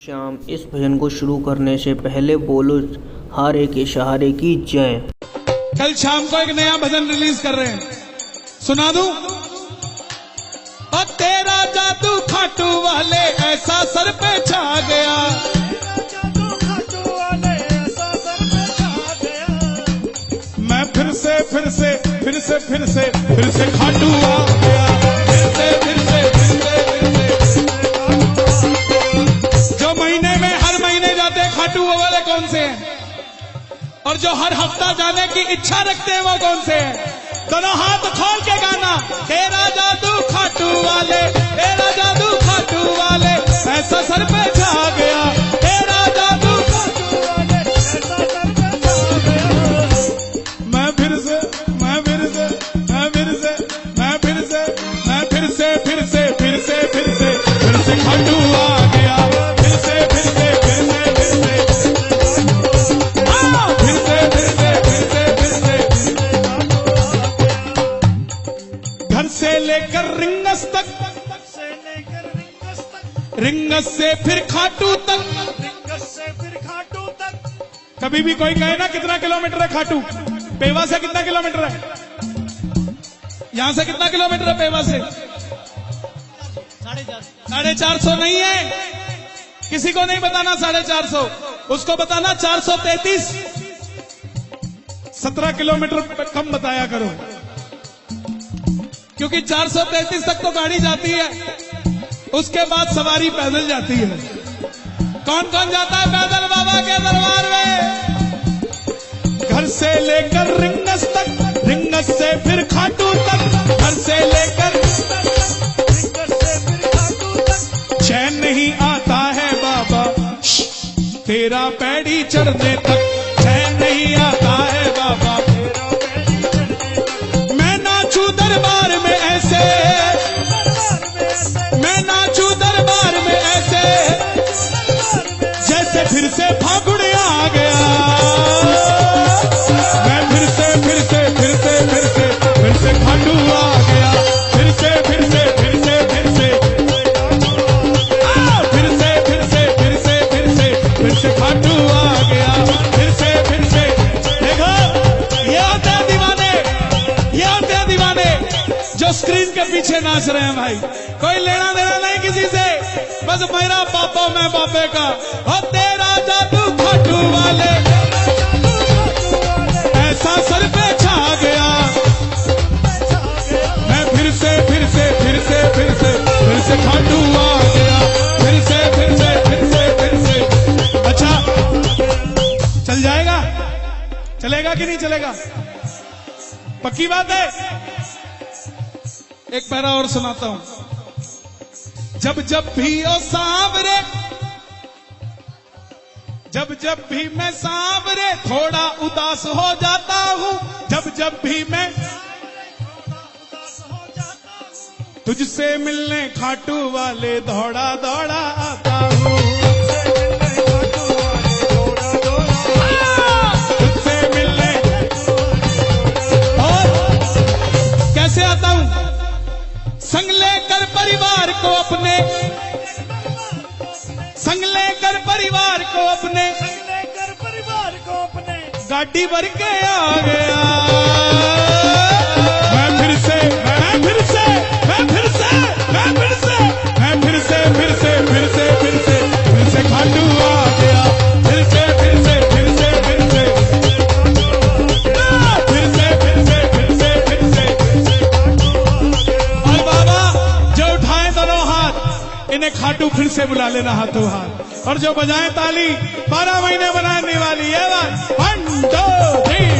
श्याम, इस भजन को शुरू करने से पहले बोलो हारे के सहारे की जय। कल शाम को एक नया भजन रिलीज कर रहे हैं, सुना दूं? और तेरा जादू खाटू वाले ऐसा सर पे छा गया, मैं फिर से खाटू आ गया, फिर से जो महीने में हर महीने जाते हैं खाटू वो वाले कौन से हैं, और जो हर हफ्ता जाने की इच्छा रखते हैं वो कौन से हैं? दोनों हाथ खोल के गाना, तेरा जादू खाटू वाले, तेरा जादू खाटू वाले ऐसा सर पे छा गया, तेरा जादू खाटू वाले ऐसा सर पे छा गया, मैं फिर से खाटू आ गया, फिर से घर से लेकर रिंगस तक, रिंगस से फिर खाटू तक, कभी भी कोई कहे ना कितना किलोमीटर है खाटू, पेवा से कितना किलोमीटर है, यहां से कितना किलोमीटर है पेवा से? 450 नहीं है, किसी को नहीं बताना 450, उसको बताना 433, 17 किलोमीटर कम बताया करो, क्योंकि 433 तक तो गाड़ी जाती है, उसके बाद सवारी पैदल जाती है। कौन कौन जाता है पैदल बाबा के दरबार में? घर से लेकर रिंगस तक, रिंगस से फिर खाटू तक, घर से लेकर चैन नहीं आता है बाबा तेरा पैड़ी चढ़ने तक, चैन नहीं आता है बाबा मैं नाचू दरबार में ऐसे, मैं नाचू दरबार में ऐसे जैसे फिर से फागुन आ गया, मैं फिर से खाटू आ गया, फिर से खाटू आ गया, फिर से देखो ये होते हैं दीवाने जो स्क्रीन के पीछे नाच रहे हैं भाई, कोई लेना देना नहीं किसी से, बस मेरा पापा मैं बापे का, और तेरा जादू खाटू वाले ऐसा सर पे छा गया, मैं फिर से खाटू आ गया, फिर से अच्छा चल जाएगा, चलेगा कि नहीं चलेगा? पक्की बात है। एक पैरा और सुनाता हूं, जब भी ओ सांवरे, जब भी मैं सांवरे थोड़ा उदास हो जाता हूं, जब भी मैं तुझसे मिलने खाटू वाले दौड़ा आता हूं, तुझसे मिलने और कैसे आता हूं? संग लेकर परिवार को अपने, संग लेकर परिवार को अपने गाड़ी भर के आ गया, मैं फिर से खाटू आ गया, फिर से और बाबा जो उठाए दोनों हाथ इन्हें खाटू फिर से बुला लेना हाथों हाथ, और जो बजाएं ताली 12 महीने बनाने वाली है बात, 1 2 3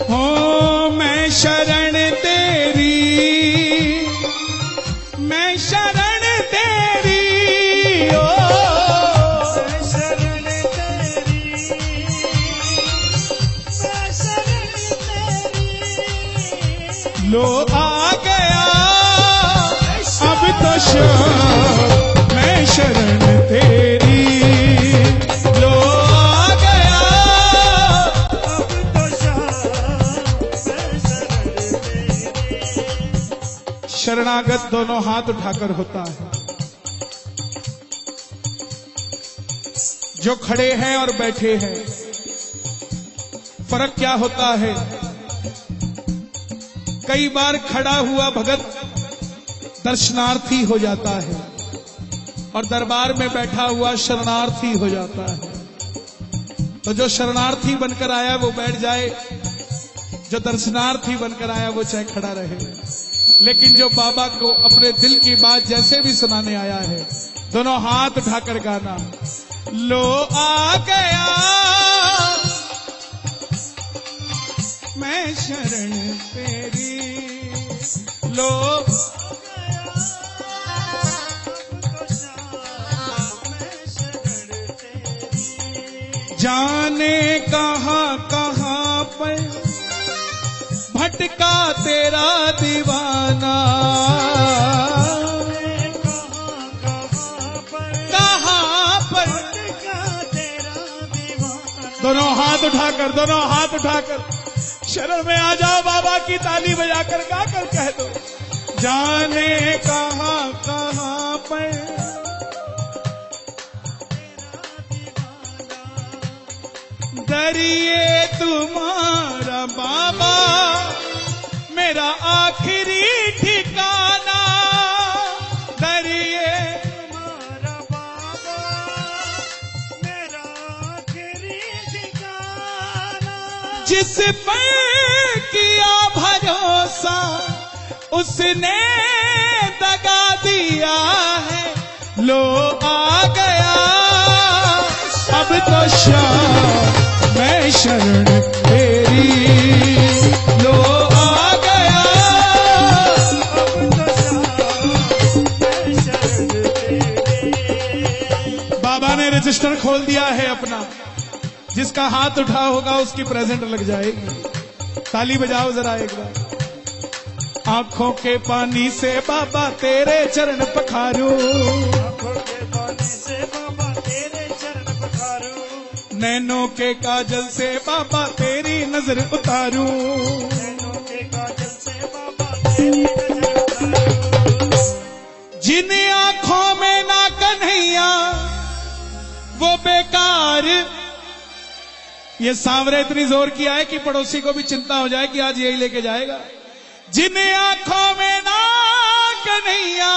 हो मैं शरण तेरी, मैं शरण तेरी, ओ शरण तेरी, मैं शरण तेरी, लो आ गया अब तो मैं शरण तेरी लो आ गया। अब तो शरण तेरी। शरणागत दोनों हाथ उठाकर होता है। जो खड़े हैं और बैठे हैं, फर्क क्या होता है? कई बार खड़ा हुआ भगत दर्शनार्थी हो जाता है और दरबार में बैठा हुआ शरणार्थी हो जाता है। तो जो शरणार्थी बनकर आया वो बैठ जाए, जो दर्शनार्थी बनकर आया वो चाहे खड़ा रहे। लेकिन जो बाबा को अपने दिल की बात जैसे भी सुनाने आया है, दोनों हाथ उठाकर गाना, लो आ गया मैं शरण तेरी, लो जाने कहां कहां पर भटका तेरा दीवाना, कहां पर दोनों हाथ उठाकर शरण में आ जाओ। बाबा की ताली बजाकर गाकर कह दो, जाने कहां कहां पर दरिए तुम्हारा बाबा मेरा आखिरी ठिकाना, दरिए तुम्हारा बाबा मेरा आखिरी ठिकाना। जिस पर किया भरोसा उसने दगा दिया है, लो आ गया अब तो शाम मैं शरण तेरी, लो आ गया अब तो शाम मैं शरण तेरी। बाबा ने रजिस्टर खोल दिया है अपना, जिसका हाथ उठा होगा उसकी प्रेजेंट लग जाएगी। ताली बजाओ जरा एक बार। आंखों के पानी से बाबा तेरे चरण पखारूं, आंखों के पानी से बाबा तेरे चरण पखारूं, नैनों के काजल से बाबा तेरी नजर उतारूं, नैनों के काजल से बाबा तेरी नजर उतारूं। जिन आंखों में ना कन्हैया वो बेकार। ये सांवरे इतनी जोर किया है कि पड़ोसी को भी चिंता हो जाए कि आज यही लेके जाएगा। जिन आंखों में ना कन्हैया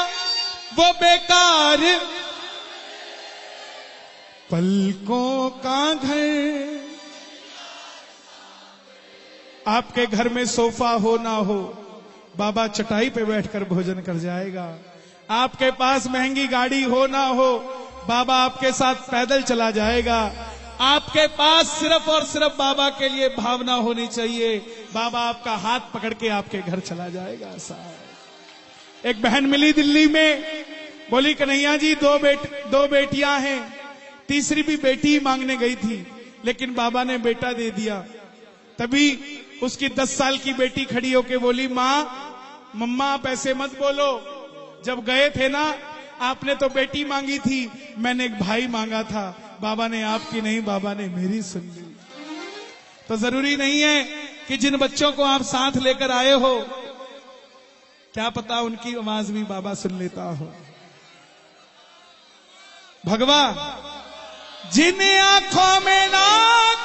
वो बेकार, पलकों का घर। आपके घर में सोफा हो ना हो, बाबा चटाई पे बैठकर भोजन कर जाएगा। आपके पास महंगी गाड़ी हो ना हो, बाबा आपके साथ पैदल चला जाएगा। आपके पास सिर्फ और सिर्फ बाबा के लिए भावना होनी चाहिए, बाबा आपका हाथ पकड़ के आपके घर चला जाएगा। साहब, एक बहन मिली दिल्ली में, बोली कन्हैया जी दो बेटियां हैं, तीसरी भी बेटी ही मांगने गई थी, लेकिन बाबा ने बेटा दे दिया। तभी उसकी 10 साल की बेटी खड़ी होके बोली, माँ मम्मा आप ऐसे मत बोलो, जब गए थे ना आपने तो बेटी मांगी थी, मैंने एक भाई मांगा था, बाबा ने आपकी नहीं बाबा ने मेरी सुन ली। तो जरूरी नहीं है कि जिन बच्चों को आप साथ लेकर आए हो, क्या पता उनकी आवाज भी बाबा सुन लेता हो। भगवा, जिन आंखों में ना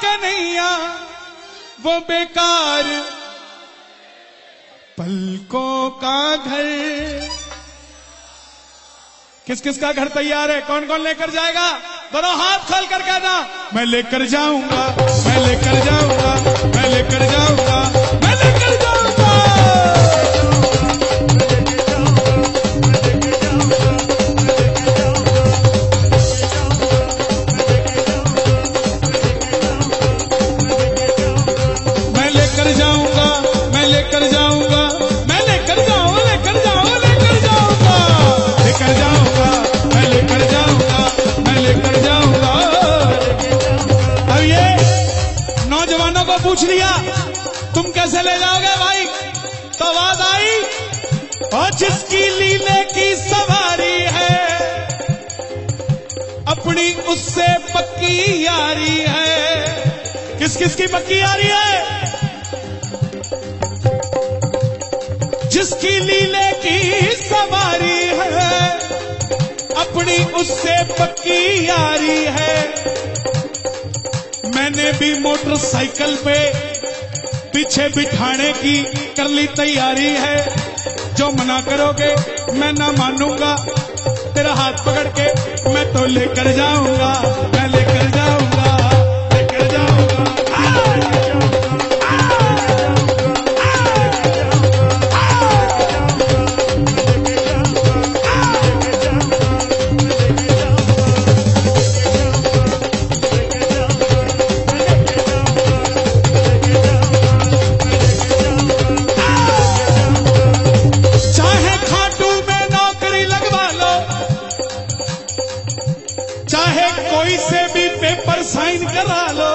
कन्हैया वो बेकार, पलकों का घर। किस किस का घर तैयार है? कौन कौन लेकर जाएगा? दोनों हाथ खोल कर कहना, मैं लेकर जाऊंगा, मैं लेकर जाऊंगा, मैं लेकर जाऊंगा, मैं लेकर जाऊंगा। मैं लेकर जाऊंगा, मैं लेकर जाऊंगा, मैं लेकर जाऊं, लेकर जाऊं, लेकर जाऊंगा, लेकर जाऊंगा, मैं लेकर जाऊंगा, मैं लेकर जाऊंगा। अब ये नौजवानों को पूछ लिया, तुम कैसे ले जाओगे भाई? तो आवाज आई, और जिसकी लीले की सवारी है अपनी उससे पक्की यारी है। किस किस की पक्की यारी है? जिसकी लीले की सवारी है, अपनी उससे पक्की यारी है। मैंने भी मोटरसाइकिल पे पीछे बिठाने की कर ली तैयारी है। जो मना करोगे मैं ना मानूंगा, तेरा हाथ पकड़ के मैं तो लेकर जाऊंगा, मैं लेकर जाऊंगा, लेकर जाऊंगा। चाहे खाटू में नौकरी लगवा लो, चाहे कोई से भी पेपर साइन करा लो,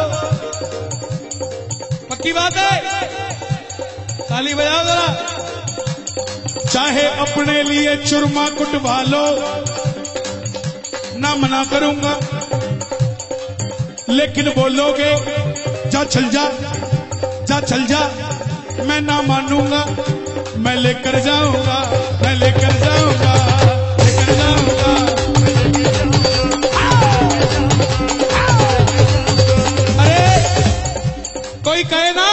पक्की बात है, ताली बजाओ जरा। चाहे अपने लिए चुरमा कुटवा लो, ना मना करूंगा, लेकिन बोलोगे जा चल जा, जा चल जा, मैं ना मानूंगा, मैं लेकर जाऊंगा, मैं लेकर जाऊंगा, लेकर जाऊंगा। अरे कोई कहे ना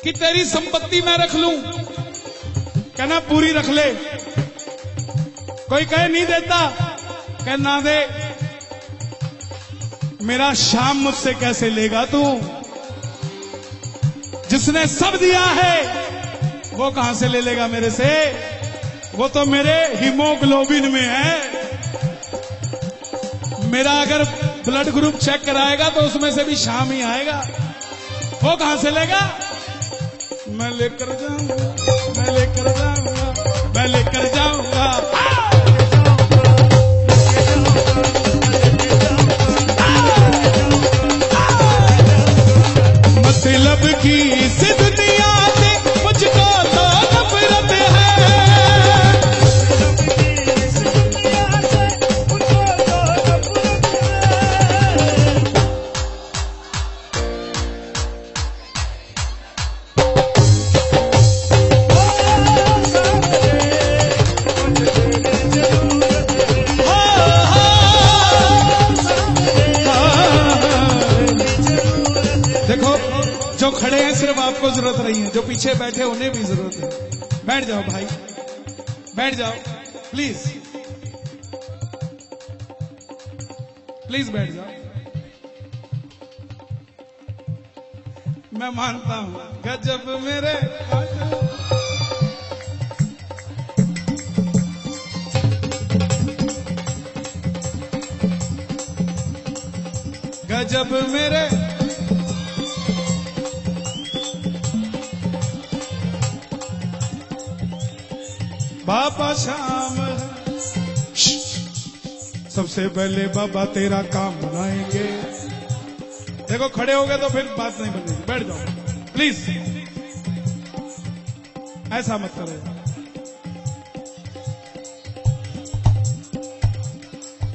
कि तेरी संपत्ति मैं रख लूं, कहना पूरी रख ले। कोई कहे नहीं देता, कहना दे। मेरा शाम मुझसे कैसे लेगा तू? जिसने सब दिया है वो कहां से ले लेगा मेरे से? वो तो मेरे हीमोग्लोबिन में है। मेरा अगर ब्लड ग्रुप चेक कराएगा तो उसमें से भी शाम ही आएगा। वो कहां से लेगा? मैं लेकर जाऊंगा, मैं लेकर जाऊंगा, मैं लेकर जाऊंगा। मतलब की इस दुनिया से मुझको तो नफरत है। देखो जो खड़े हैं सिर्फ आपको जरूरत नहीं है, जो पीछे बैठे उन्हें भी जरूरत है। बैठ जाओ भाई, बैठ जाओ प्लीज, प्लीज बैठ जाओ। मैं मानता हूं गजब मेरे गजब मेरे बाबा श्याम है। सबसे पहले बाबा तेरा काम बनाएंगे। देखो खड़े हो गए तो फिर बात नहीं बनेगी, बैठ जाओ प्लीज, ऐसा मत करो।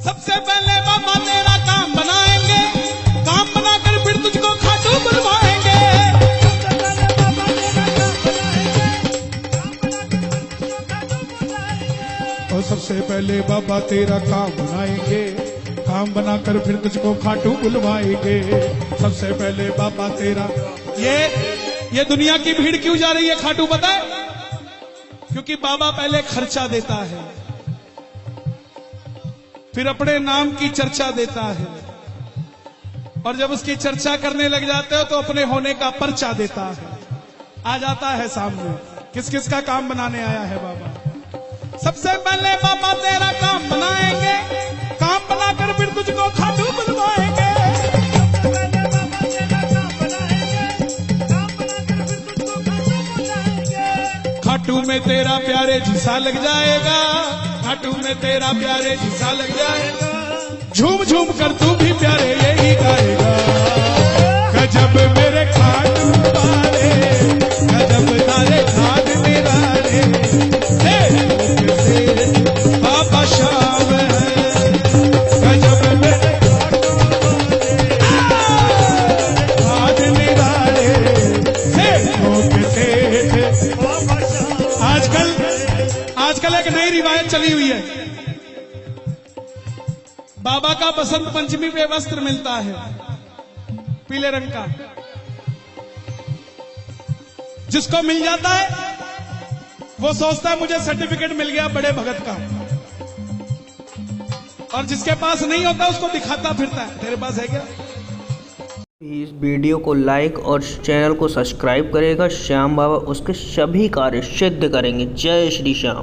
सबसे पहले बाबा तेरा काम बनाएंगे, काम बनाकर फिर तुझको खाटू बनवाएंगे। और सबसे पहले बाबा तेरा काम बनाएंगे, काम बनाकर फिर तुझको खाटू बुलवाएंगे। सबसे पहले बाबा तेरा। ये दुनिया की भीड़ क्यों जा रही है खाटू पता है? क्योंकि बाबा पहले खर्चा देता है, फिर अपने नाम की चर्चा देता है, और जब उसकी चर्चा करने लग जाते हो तो अपने होने का पर्चा देता है, आ जाता है सामने। किस किस का काम बनाने आया है बाबा? सबसे पहले बाबा तेरा काम बनाएंगे, काम बनाकर फिर तुझको खाटू बनवाएंगे। खाटू में तेरा प्यारे जिसा लग जाएगा, खाटू में तेरा प्यारे जिसा लग जाएगा। झूम झूम कर तू भी प्यारे यही गाएगा। गजब मेरे खाटू वाले, गजब तारे खाट निराले, बाबा श्याम है। आजकल एक नई रिवायत चली हुई है। बाबा का बसंत पंचमी पे वस्त्र मिलता है पीले रंग का, जिसको मिल जाता है वो सोचता है मुझे सर्टिफिकेट मिल गया बड़े भगत का, और जिसके पास नहीं होता उसको दिखाता फिरता है तेरे पास है क्या। इस वीडियो को लाइक और चैनल को सब्सक्राइब करेगा। श्याम बाबा उसके सभी कार्य सिद्ध करेंगे। जय श्री श्याम।